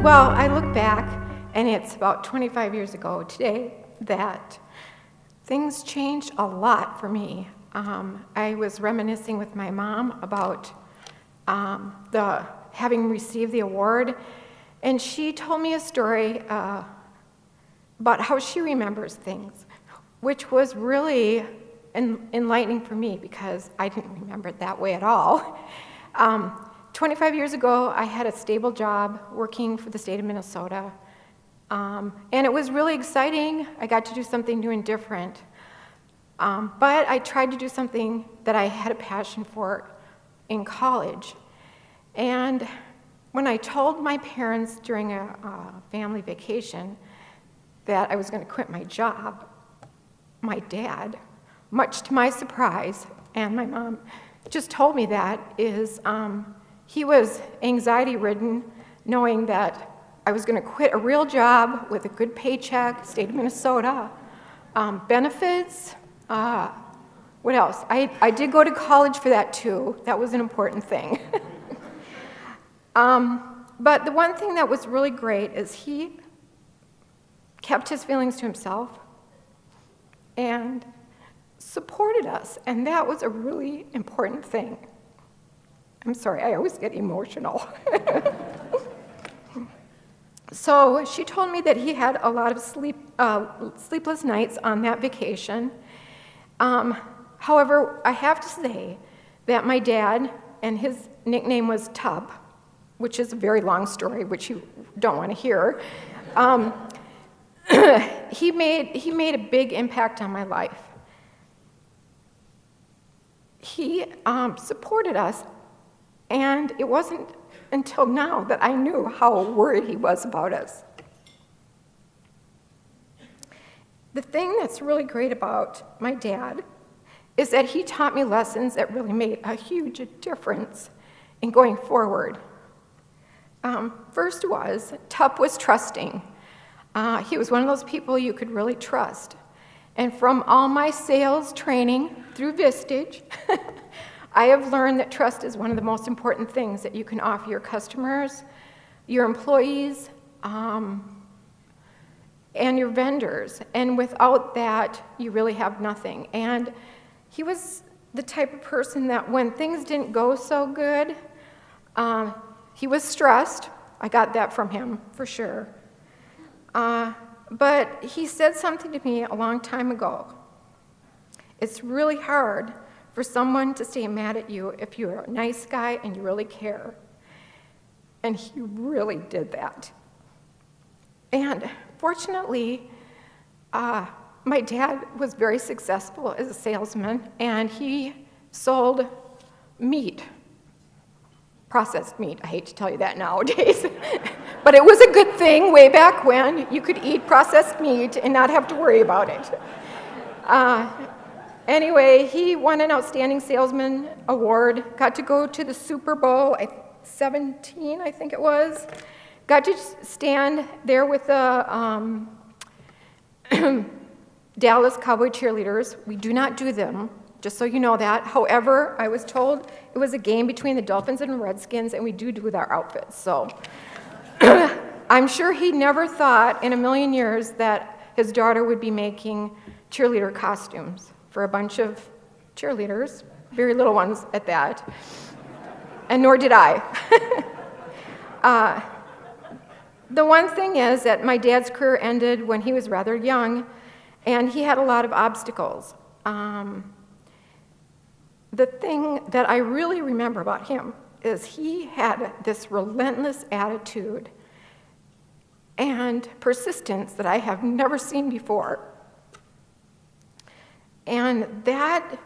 Well, I look back, and it's about 25 years ago today that things changed a lot for me. I was reminiscing with my mom about having received the award, and she told me a story about how she remembers things, which was really enlightening for me because I didn't remember it that way at all. 25 years ago, I had a stable job working for the state of Minnesota, and it was really exciting. I got to do something new and different, but I tried to do something that I had a passion for in college. And when I told my parents during a family vacation that I was going to quit my job, my dad, much to my surprise, and my mom just told me that, he was anxiety-ridden, knowing that I was going to quit a real job with a good paycheck, state of Minnesota, benefits, what else? I did go to college for that too. That was an important thing. But the one thing that was really great is he kept his feelings to himself and supported us, and that was a really important thing. I'm sorry, I always get emotional. So she told me that he had a lot of sleepless nights on that vacation. However, I have to say that my dad, and his nickname was Tub, which is a very long story, which you don't want to hear, he made a big impact on my life. He supported us, and it wasn't until now that I knew how worried he was about us. The thing that's really great about my dad is that he taught me lessons that really made a huge difference in going forward. First was, Tup was trusting. He was one of those people you could really trust. And from all my sales training through Vistage, I have learned that trust is one of the most important things that you can offer your customers, your employees, and your vendors. And without that, you really have nothing. And he was the type of person that when things didn't go so good, he was stressed. I got that from him, for sure. But he said something to me a long time ago. It's really hard for someone to stay mad at you if you're a nice guy and you really care. And he really did that. And fortunately, my dad was very successful as a salesman, and he sold meat, processed meat. I hate to tell you that nowadays. But it was a good thing way back when you could eat processed meat and not have to worry about it. Anyway, he won an Outstanding Salesman Award, got to go to the Super Bowl 17, I think it was, got to stand there with the Dallas Cowboy cheerleaders. We do not do them, just so you know that. However, I was told it was a game between the Dolphins and Redskins, and we do with our outfits. So I'm sure he never thought in a million years that his daughter would be making cheerleader costumes for a bunch of cheerleaders, very little ones at that, and nor did I. The one thing is that my dad's career ended when he was rather young, and he had a lot of obstacles. The thing that I really remember about him is he had this relentless attitude and persistence that I have never seen before. And that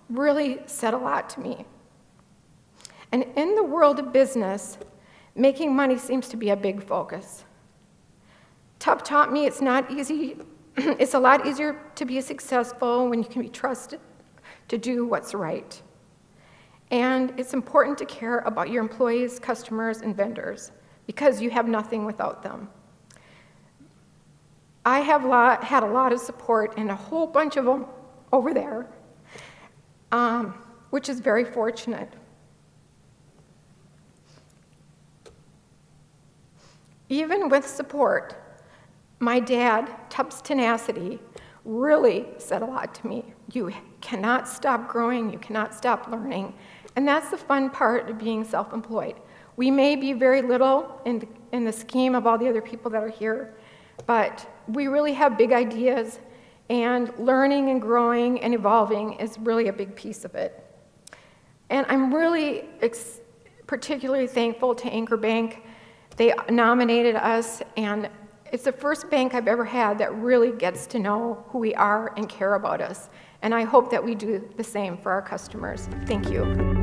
really said a lot to me. And in the world of business, making money seems to be a big focus. Tup taught me it's not easy. It's a lot easier to be successful when you can be trusted to do what's right. And it's important to care about your employees, customers, and vendors because you have nothing without them. I have had a lot of support and a whole bunch of them over there, which is very fortunate. Even with support, my dad, Tup's tenacity, really said a lot to me. You cannot stop growing, you cannot stop learning. And that's the fun part of being self-employed. We may be very little in the scheme of all the other people that are here, but we really have big ideas, and learning and growing and evolving is really a big piece of it. And I'm really particularly thankful to Anchor Bank. They nominated us, and it's the first bank I've ever had that really gets to know who we are and care about us. And I hope that we do the same for our customers. Thank you.